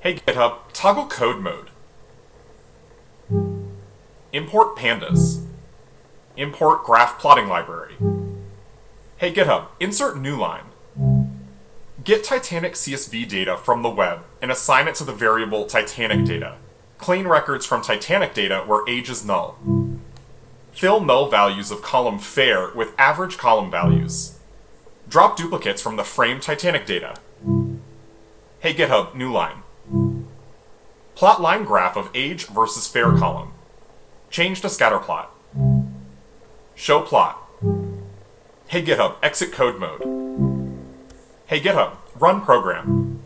Hey GitHub, toggle code mode. Import pandas. Import graph plotting library. Hey GitHub, insert new line. Get Titanic CSV data from the web and assign it to the variable Titanic data. Clean records from Titanic data where age is null. Fill null values of column fair with average column values. Drop duplicates from the frame Titanic data. Hey GitHub, new line. Plot line graph of age versus fair column. Change to scatterplot. Show plot. Hey GitHub, exit code mode. Hey GitHub, run program.